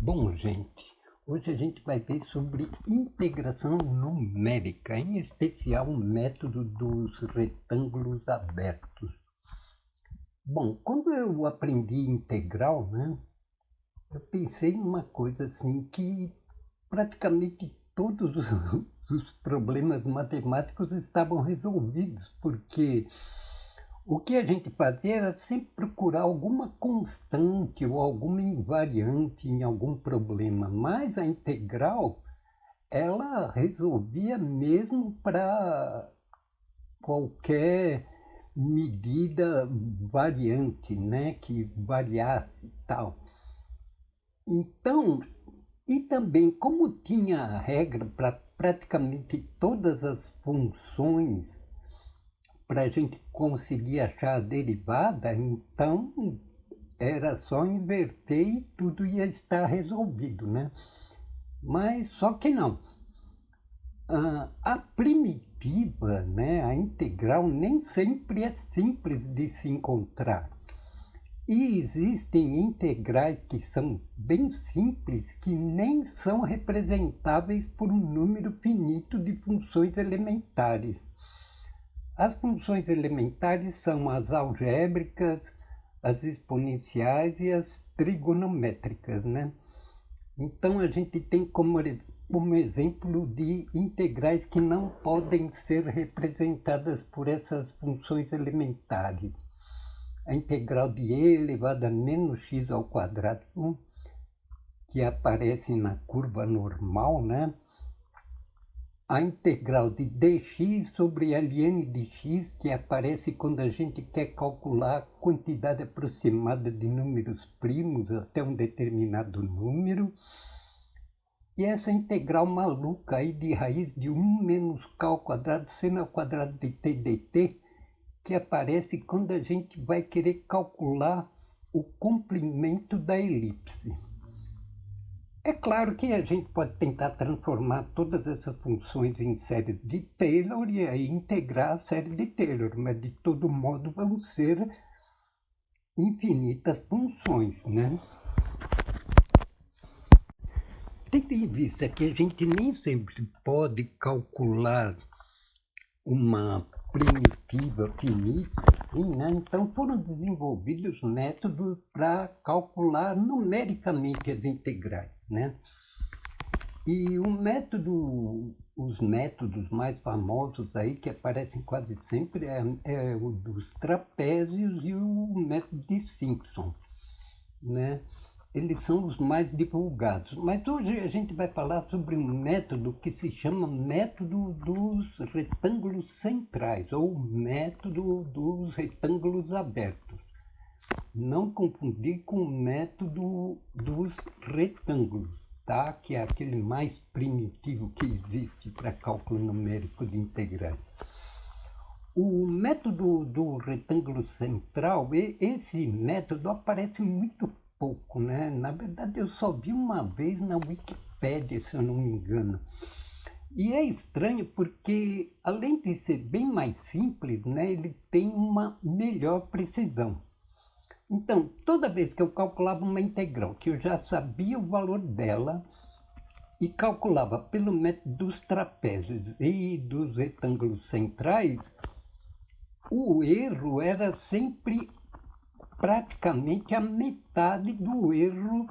Bom, gente, hoje a gente vai ver sobre integração numérica, em especial o método dos retângulos abertos. Bom, quando eu aprendi integral, né, eu pensei numa coisa assim que praticamente todos os problemas matemáticos estavam resolvidos, porque o que a gente fazia era sempre procurar alguma constante ou alguma invariante em algum problema, mas a integral ela resolvia mesmo para qualquer medida variante, né, que variasse e tal. Então, e também como tinha a regra para praticamente todas as funções para a gente conseguir achar a derivada, então era só inverter e tudo ia estar resolvido, né? Mas só que não. A primitiva, né, a integral, nem sempre é simples de se encontrar. E existem integrais que são bem simples, que nem são representáveis por um número finito de funções elementares. As funções elementares são as algébricas, as exponenciais e as trigonométricas, né? Então a gente tem como exemplo de integrais que não podem ser representadas por essas funções elementares. A integral de e elevado a menos x ao quadrado, que aparece na curva normal, né? A integral de dx sobre ln de x, que aparece quando a gente quer calcular a quantidade aproximada de números primos até um determinado número. E essa integral maluca aí de raiz de 1 menos k ao quadrado seno ao quadrado de t dt, que aparece quando a gente vai querer calcular o comprimento da elipse. É claro que a gente pode tentar transformar todas essas funções em séries de Taylor e aí integrar a série de Taylor, mas de todo modo vão ser infinitas funções, né? Tendo em vista que a gente nem sempre pode calcular uma primitiva finita, assim, né? Então foram desenvolvidos métodos para calcular numericamente as integrais, né? E os métodos mais famosos aí que aparecem quase sempre é o dos trapézios e o método de Simpson, né? Eles são os mais divulgados. Mas hoje a gente vai falar sobre um método que se chama método dos retângulos centrais, ou método dos retângulos abertos. Não confundir com o método dos retângulos, tá? Que é aquele mais primitivo que existe para cálculo numérico de integrais. O método do retângulo central, esse método aparece muito pouco, né? Na verdade, eu só vi uma vez na Wikipédia, se eu não me engano. E é estranho porque, além de ser bem mais simples, né, ele tem uma melhor precisão. Então, toda vez que eu calculava uma integral, que eu já sabia o valor dela, e calculava pelo método dos trapézios e dos retângulos centrais, o erro era sempre praticamente a metade do erro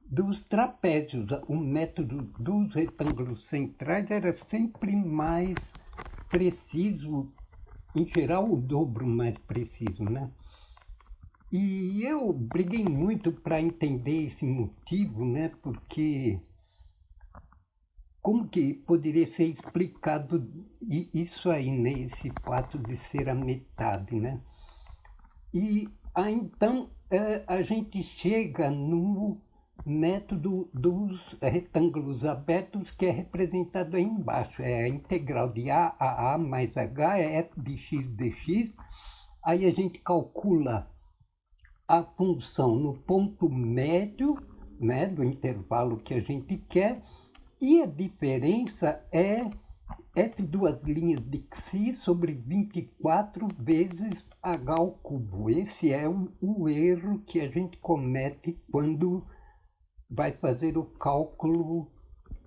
dos trapézios. O método dos retângulos centrais era sempre mais preciso, em geral o dobro mais preciso, né? E eu briguei muito para entender esse motivo, né? Porque como que poderia ser explicado isso aí, né? Esse fato de ser a metade, né? E então a gente chega no método dos retângulos abertos, que é representado aí embaixo. É a integral de a mais h é f de x dx. Aí a gente calcula a função no ponto médio, né, do intervalo que a gente quer, e a diferença é f duas linhas de xi sobre 24 vezes h ao cubo. Esse é o erro que a gente comete quando vai fazer o cálculo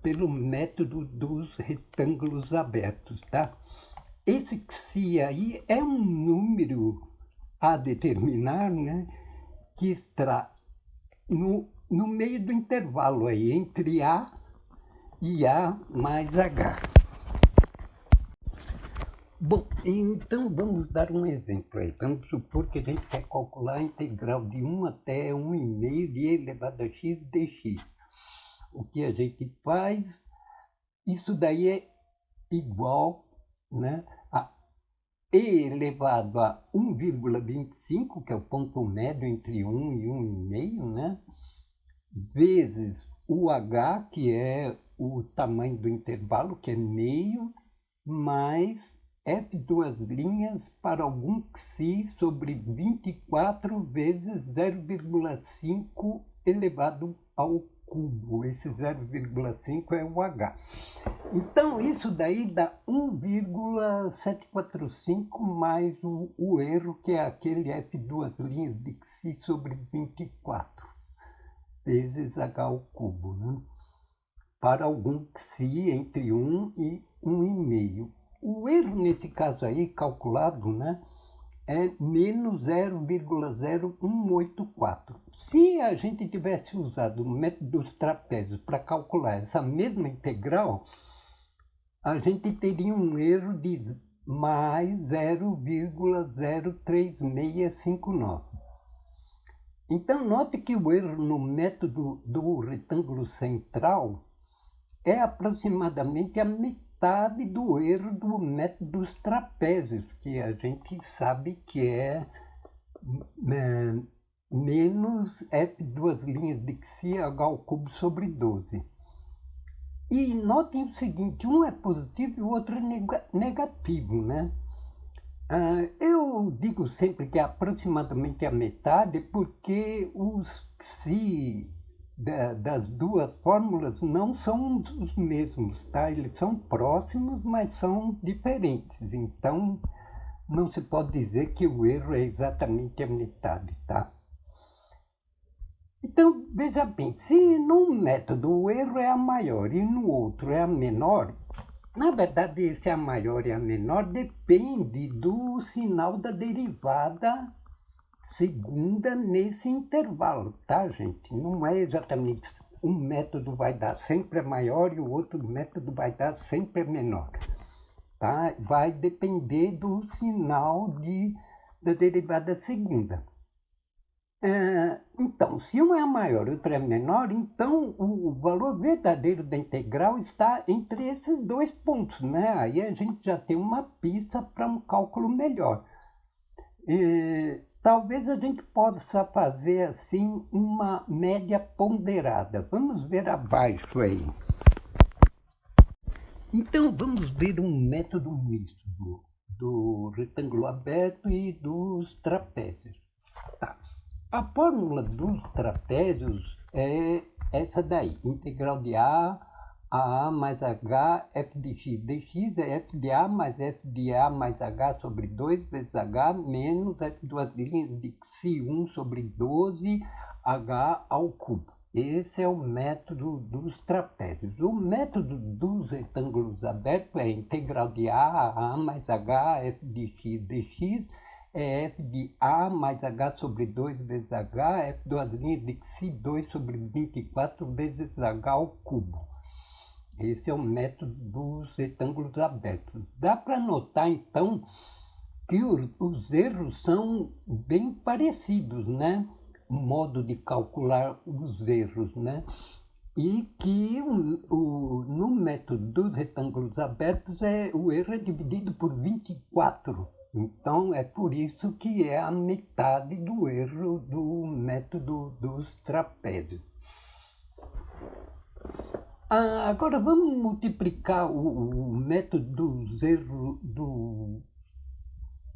pelo método dos retângulos abertos, tá? Esse xi aí é um número a determinar, né, que está no meio do intervalo aí, entre A e A mais H. Bom, então vamos dar um exemplo aí. Vamos supor que a gente quer calcular a integral de 1 até 1,5 de e elevado a x dx. O que a gente faz? Isso daí é igual, né, a e elevado a 1,25, que é o ponto médio entre 1 e 1,5, né, vezes o h, que é o tamanho do intervalo, que é meio, mais f duas linhas para algum xi sobre 24 vezes 0,5 elevado ao cubo. Esse 0,5 é o h. Então, isso daí dá 1,745 mais o erro, que é aquele f duas linhas de xi sobre 24 vezes h ao cubo, né? Para algum xi entre 1 e 1,5. O erro nesse caso aí, calculado, né, é menos 0,0184. Se a gente tivesse usado o método dos trapézios para calcular essa mesma integral, a gente teria um erro de mais 0,03659. Então, note que o erro no método do retângulo central é aproximadamente a metade do erro do método dos trapézios, que a gente sabe que é menos f duas linhas de xi h ao cubo sobre 12. E notem o seguinte, um é positivo e o outro é negativo, né? Eu digo sempre que é aproximadamente a metade, porque os xi das duas fórmulas não são os mesmos, tá? Eles são próximos, mas são diferentes. Então, não se pode dizer que o erro é exatamente a metade, tá? Então, veja bem, se num método o erro é a maior e no outro é a menor, na verdade, esse a maior e a menor depende do sinal da derivada segunda nesse intervalo, tá, gente? Não é exatamente um método vai dar sempre a maior e o outro método vai dar sempre a menor, tá? Vai depender do sinal da derivada segunda. Então, se uma é a maior e outra é a menor, então o valor verdadeiro da integral está entre esses dois pontos, né? Aí a gente já tem uma pista para um cálculo melhor. Talvez a gente possa fazer assim uma média ponderada. Vamos ver abaixo aí. Então vamos ver um método misto do retângulo aberto e dos trapézios. Tá. A fórmula dos trapézios é essa daí, integral de A mais H, f de x dx é f de A mais f de A mais H sobre 2 vezes H menos f duas linhas de xi1 sobre 12 H ao cubo. Esse é o método dos trapézios. O método dos retângulos abertos é integral de A mais H, f de x dx, é f de A mais H sobre 2 vezes H, f duas linhas de xi2 sobre 24 vezes H ao cubo. Esse é o método dos retângulos abertos. Dá para notar, então, que os erros são bem parecidos, né? O modo de calcular os erros, né? E que no método dos retângulos abertos o erro é dividido por 24. Então, é por isso que é a metade do erro do método dos trapézios. Agora, vamos multiplicar o método dos erros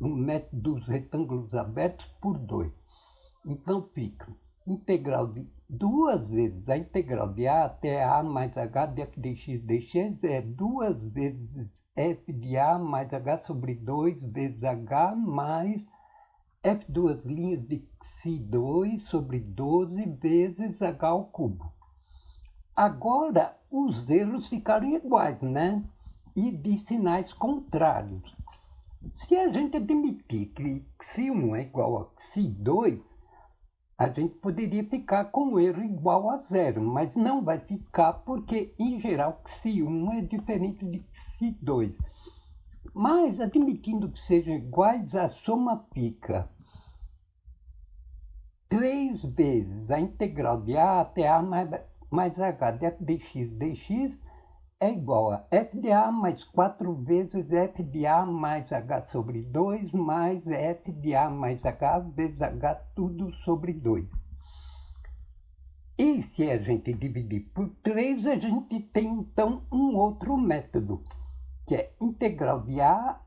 o método dos retângulos abertos por 2. Então, fica integral de duas vezes a integral de A até A mais H de f de x dx é 2 vezes f de A mais H sobre 2 vezes H mais f duas linhas de xi2 sobre 12 vezes H ao cubo. Agora, os erros ficaram iguais, né? E de sinais contrários. Se a gente admitir que xi1 é igual a xi2, a gente poderia ficar com o erro igual a zero, mas não vai ficar porque, em geral, xi1 é diferente de xi2. Mas, admitindo que sejam iguais, a soma fica 3 vezes a integral de a até a mais h de f de x dx é igual a f de a mais 4 vezes f de a mais h sobre 2 mais f de a mais h vezes h tudo sobre 2. E se a gente dividir por 3, a gente tem então um outro método, que é integral de a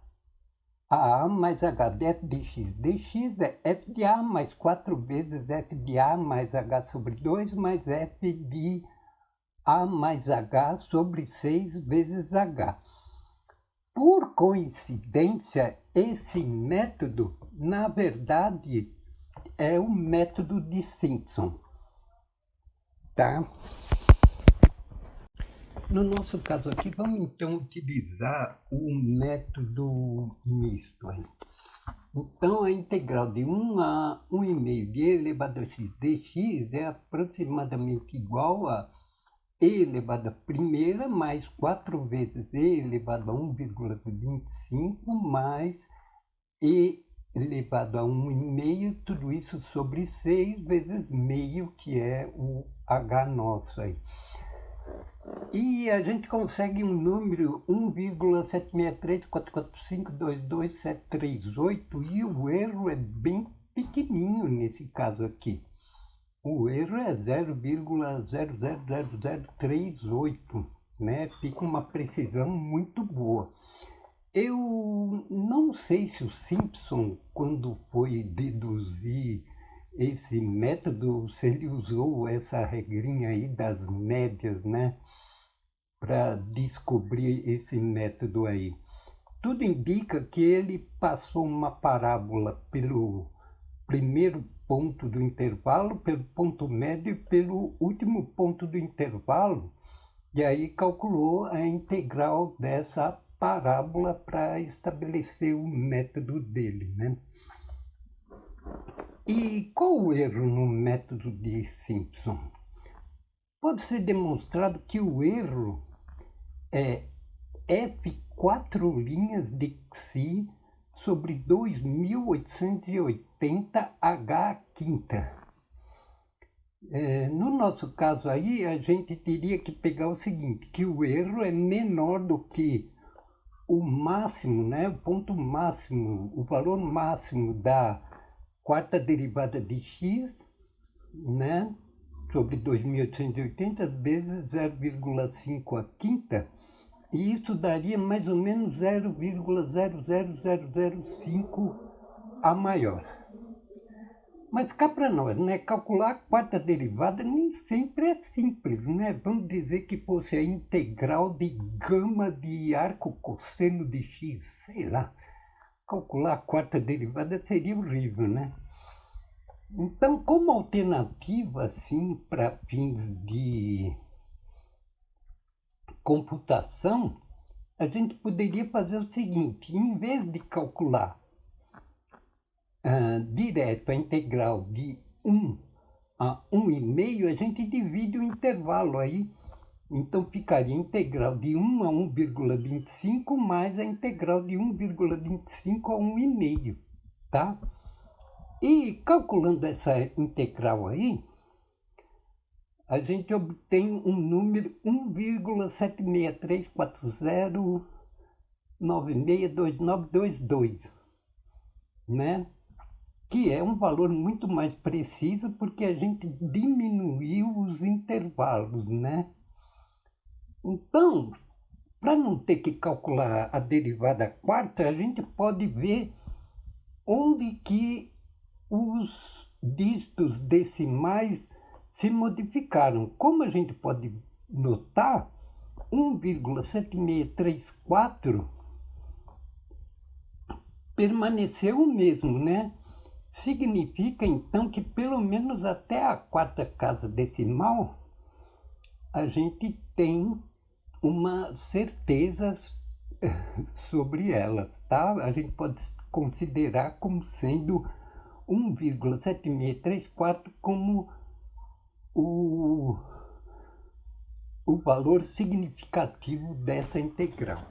mais h de f de x dx é f de a mais 4 vezes f de a mais h sobre 2 mais f de a mais h sobre 6 vezes h. Por coincidência, esse método, na verdade, é o método de Simpson, tá? No nosso caso aqui, vamos então utilizar o método misto aí. Então, a integral de 1 a 1,5 de e elevado a x dx é aproximadamente igual a e elevado à primeira mais 4 vezes e elevado a 1,25 mais e elevado a 1,5, tudo isso sobre 6 vezes meio, que é o h nosso aí. E a gente consegue um número 1,76344522738 e o erro é bem pequenininho nesse caso aqui. O erro é 0,000038, né? Fica uma precisão muito boa. Eu não sei se o Simpson, quando foi deduzir esse método, se ele usou essa regrinha aí das médias, né? Para descobrir esse método aí. Tudo indica que ele passou uma parábola pelo primeiro ponto do intervalo, pelo ponto médio e pelo último ponto do intervalo, e aí calculou a integral dessa parábola para estabelecer o método dele, né? E qual o erro no método de Simpson? Pode ser demonstrado que o erro é f4 linhas de xi sobre 2.880h quinta. No nosso caso aí, a gente teria que pegar o seguinte, que o erro é menor do que o máximo, né, o ponto máximo, o valor máximo da quarta derivada de x, né, sobre 2.880 vezes 0,5 a quinta, e isso daria mais ou menos 0,00005 a maior. Mas cá para nós, né, calcular a quarta derivada nem sempre é simples, né? Vamos dizer que fosse a integral de gama de arco cosseno de x, sei lá. Calcular a quarta derivada seria horrível, né? Então, como alternativa, assim, para fins de computação, a gente poderia fazer o seguinte, em vez de calcular direto a integral de 1 a 1,5, a gente divide o intervalo aí. Então ficaria a integral de 1 a 1,25 mais a integral de 1,25 a 1,5, tá? E calculando essa integral aí, a gente obtém um número 1,76340962922, né? Que é um valor muito mais preciso porque a gente diminuiu os intervalos, né? Então, para não ter que calcular a derivada quarta, a gente pode ver onde que os dígitos decimais se modificaram. Como a gente pode notar, 1,7634 permaneceu o mesmo, né? Significa então que pelo menos até a quarta casa decimal a gente tem uma certeza sobre elas, tá? A gente pode considerar como sendo 1,7634 como o, o valor significativo dessa integral.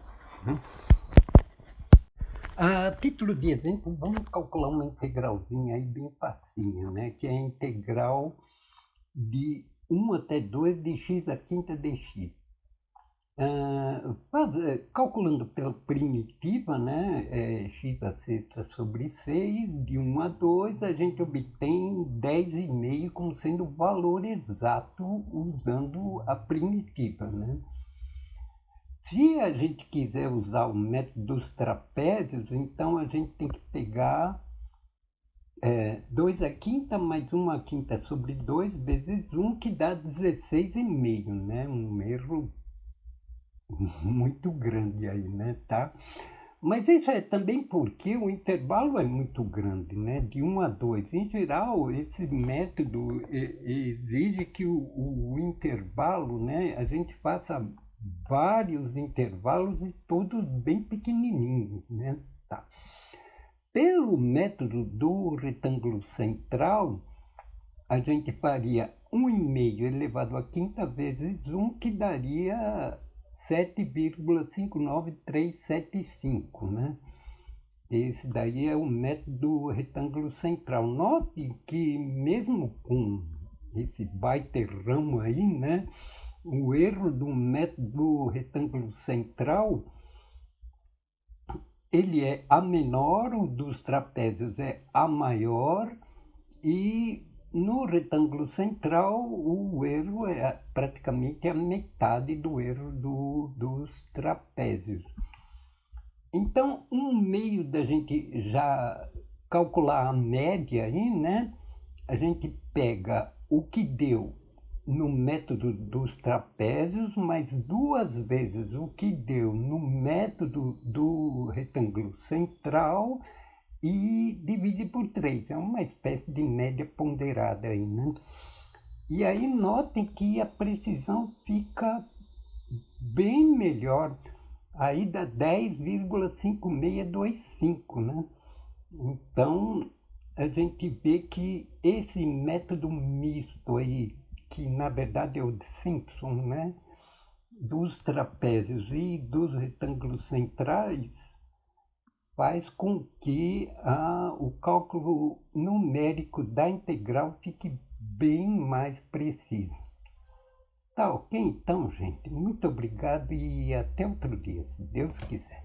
A título de exemplo, vamos calcular uma integralzinha aí bem facinha, né? Que é a integral de 1 até 2 de x à quinta dx. Calculando pela primitiva, né, x à sexta sobre 6, de 1 a 2, a gente obtém 10,5 como sendo o valor exato usando a primitiva, né? Se a gente quiser usar o método dos trapézios, então a gente tem que pegar 2 à quinta mais 1 à quinta sobre 2 vezes 1, que dá 16,5, né? Um erro muito grande aí, né? Tá? Mas isso é também porque o intervalo é muito grande, né? De 1 a 2. Em geral, esse método exige que o intervalo, né? A gente faça vários intervalos e todos bem pequenininhos, né? Tá. Pelo método do retângulo central, a gente faria 1,5 elevado à quinta vezes 1, que daria 7,59375, né? Esse daí é o método do retângulo central. Note que mesmo com esse baiterrão aí, né? O erro do método do retângulo central, ele é a menor, o dos trapézios é a maior, e no retângulo central o erro é praticamente a metade do erro dos trapézios. Então, um meio da gente já calcular a média aí, né? A gente pega o que deu no método dos trapézios, mais 2 vezes o que deu no método do retângulo central e divide por 3. É uma espécie de média ponderada aí, né? E aí notem que a precisão fica bem melhor. Aí dá 10,5625, né? Então, a gente vê que esse método misto aí, que na verdade é o de Simpson, né? Dos trapézios e dos retângulos centrais, faz com que o cálculo numérico da integral fique bem mais preciso. Tá ok? Então, gente, muito obrigado e até outro dia, se Deus quiser.